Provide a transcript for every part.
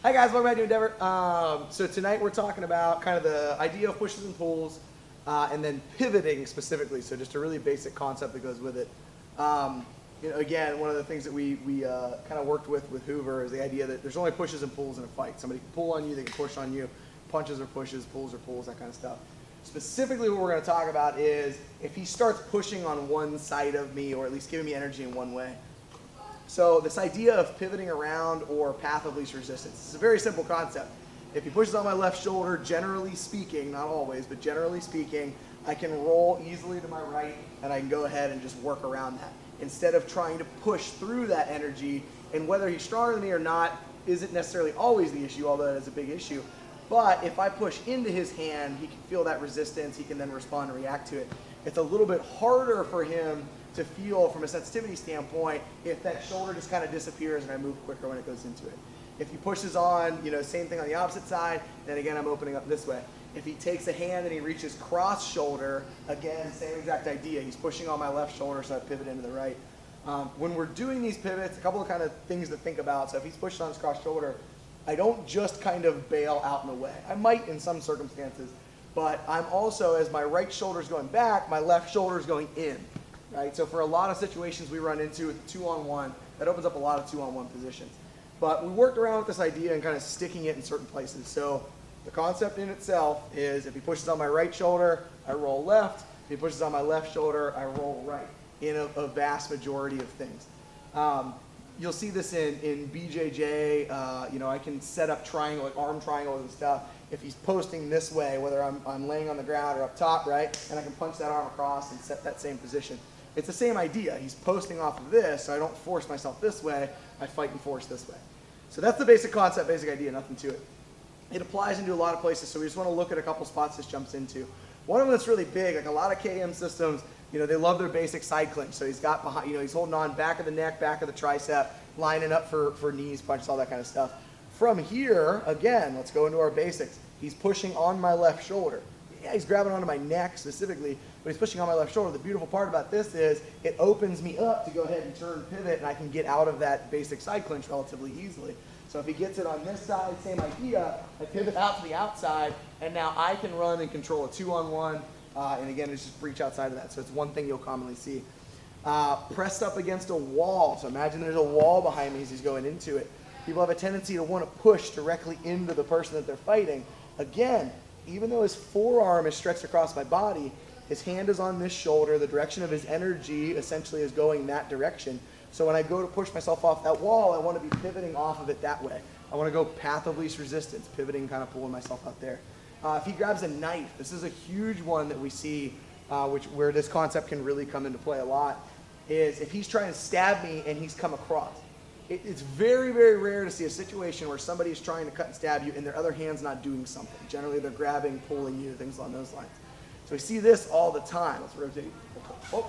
Hi guys, welcome back to Endeavor. So tonight we're talking about kind of the idea of pushes and pulls, and then pivoting specifically. So just a really basic concept that goes with it. Again, one of the things that we kind of worked with Hoover is the idea that there's only pushes and pulls in a fight. Somebody can pull on you, they can push on you. Punches or pushes, pulls or pulls, that kind of stuff. Specifically what we're going to talk about is if he starts pushing on one side of me, or at least giving me energy in one way. So this idea of pivoting around or path of least resistance is a very simple concept. If he pushes on my left shoulder, generally speaking, not always, but generally speaking, I can roll easily to my right and I can go ahead and just work around that. Instead of trying to push through that energy, and whether he's stronger than me or not isn't necessarily always the issue, although it is a big issue. But if I push into his hand, he can feel that resistance, he can then respond and react to it. It's a little bit harder for him to feel from a sensitivity standpoint if that shoulder just kind of disappears and I move quicker when it goes into it. If he pushes on, same thing on the opposite side, then again I'm opening up this way. If he takes a hand and he reaches cross shoulder, again, same exact idea. He's pushing on my left shoulder, so I pivot into the right. When we're doing these pivots, a couple of kind of things to think about. So if he's pushing on his cross shoulder, I don't just kind of bail out in the way. I might in some circumstances, but I'm also, as my right shoulder is going back, my left shoulder is going in. Right? So for a lot of situations we run into with 2-on-1, that opens up a lot of 2-on-1 positions. But we worked around with this idea and kind of sticking it in certain places. So the concept in itself is if he pushes on my right shoulder, I roll left. If he pushes on my left shoulder, I roll right in a vast majority of things. You'll see this in BJJ. I can set up triangle, like arm triangles and stuff. If he's posting this way, whether I'm laying on the ground or up top, right, and I can punch that arm across and set that same position. It's the same idea. He's posting off of this, so I don't force myself this way. I fight and force this way. So that's the basic concept, basic idea, nothing to it. It applies into a lot of places, so we just want to look at a couple spots this jumps into. One of them that's really big, like a lot of KM systems, they love their basic side clinch. So he's got behind, he's holding on back of the neck, back of the tricep, lining up for knees, punches, all that kind of stuff. From here, again, let's go into our basics. He's pushing on my left shoulder. Yeah, he's grabbing onto my neck specifically, but he's pushing on my left shoulder. The beautiful part about this is it opens me up to go ahead and turn pivot, and I can get out of that basic side clinch relatively easily. So if he gets it on this side, same idea, I pivot out to the outside, and now I can run and control a 2-on-1, and again, it's just breach outside of that. So it's one thing you'll commonly see. Pressed up against a wall. So imagine there's a wall behind me as he's going into it. People have a tendency to want to push directly into the person that they're fighting. Again, even though his forearm is stretched across my body, his hand is on this shoulder, the direction of his energy essentially is going that direction. So when I go to push myself off that wall, I want to be pivoting off of it that way. I want to go path of least resistance, pivoting, kind of pulling myself out there. If he grabs a knife, this is a huge one that we see, where this concept can really come into play a lot, is if he's trying to stab me and he's come across. It's very, very rare to see a situation where somebody's trying to cut and stab you and their other hand's not doing something. Generally, they're grabbing, pulling you, things along those lines. So we see this all the time. Let's rotate. Oh.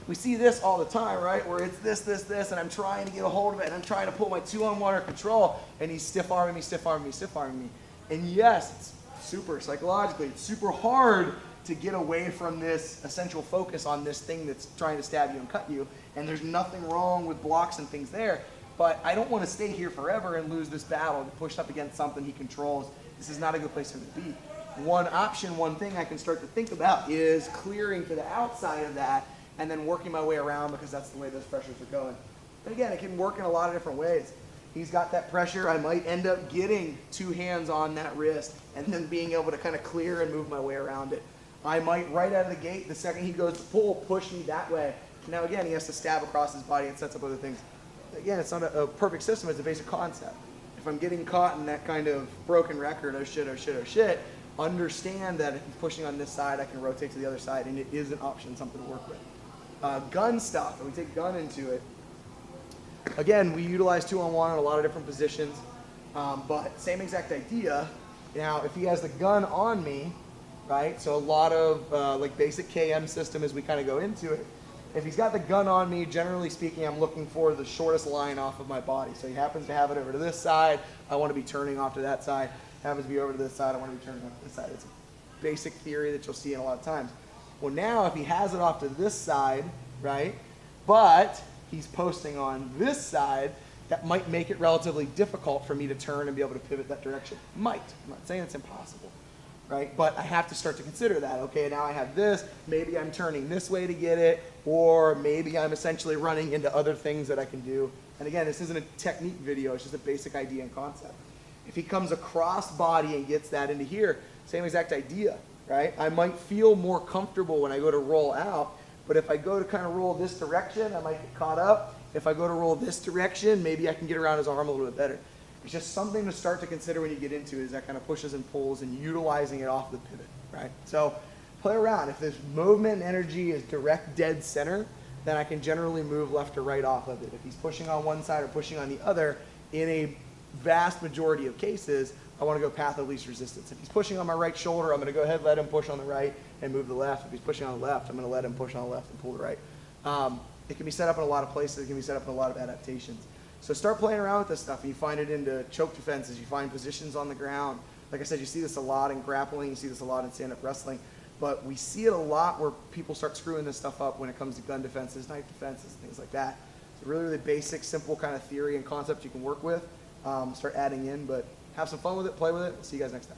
We see this all the time, right? Where it's this, and I'm trying to get a hold of it, and I'm trying to pull my 2-on-1 or control, and he's stiff-arming me, stiff-arming me, stiff-arming me. And yes, it's super psychologically, it's super hard to get away from this essential focus on this thing that's trying to stab you and cut you, and there's nothing wrong with blocks and things there. But I don't want to stay here forever and lose this battle and push up against something he controls. This is not a good place for him to be. One option, one thing I can start to think about is clearing to the outside of that and then working my way around because that's the way those pressures are going. But again, it can work in a lot of different ways. He's got that pressure. I might end up getting 2 hands on that wrist and then being able to kind of clear and move my way around it. I might, right out of the gate, the second he goes to pull, push me that way. Now again, he has to stab across his body and sets up other things. Again, it's not a perfect system, it's a basic concept. If I'm getting caught in that kind of broken record, oh shit, understand that if he's pushing on this side, I can rotate to the other side, and it is an option, something to work with. Gun stuff, and we take gun into it. Again, we utilize 2-on-1 in a lot of different positions, but same exact idea. Now, if he has the gun on me, right, so a lot of like basic KM system as we kind of go into it, if he's got the gun on me, generally speaking, I'm looking for the shortest line off of my body. So he happens to have it over to this side. I want to be turning off to that side. Happens to be over to this side. I want to be turning off to this side. It's a basic theory that you'll see in a lot of times. Well, now if he has it off to this side, right, but he's posting on this side, that might make it relatively difficult for me to turn and be able to pivot that direction. Might. I'm not saying it's impossible, right? But I have to start to consider that. Okay, now I have this, maybe I'm turning this way to get it, or maybe I'm essentially running into other things that I can do. And again, this isn't a technique video, it's just a basic idea and concept. If he comes across body and gets that into here, same exact idea, right? I might feel more comfortable when I go to roll out, but if I go to kind of roll this direction, I might get caught up. If I go to roll this direction, maybe I can get around his arm a little bit better. It's just something to start to consider when you get into it, is that kind of pushes and pulls and utilizing it off the pivot, right? So play around. If this movement and energy is direct dead center, then I can generally move left or right off of it. If he's pushing on one side or pushing on the other, in a vast majority of cases, I want to go path of least resistance. If he's pushing on my right shoulder, I'm going to go ahead, let him push on the right and move the left. If he's pushing on the left, I'm going to let him push on the left and pull the right. It can be set up in a lot of places. It can be set up in a lot of adaptations. So start playing around with this stuff. You find it into choke defenses. You find positions on the ground. Like I said, you see this a lot in grappling. You see this a lot in stand-up wrestling. But we see it a lot where people start screwing this stuff up when it comes to gun defenses, knife defenses, things like that. It's a really, really basic, simple kind of theory and concept you can work with. Start adding in, but have some fun with it, play with it. We'll see you guys next time.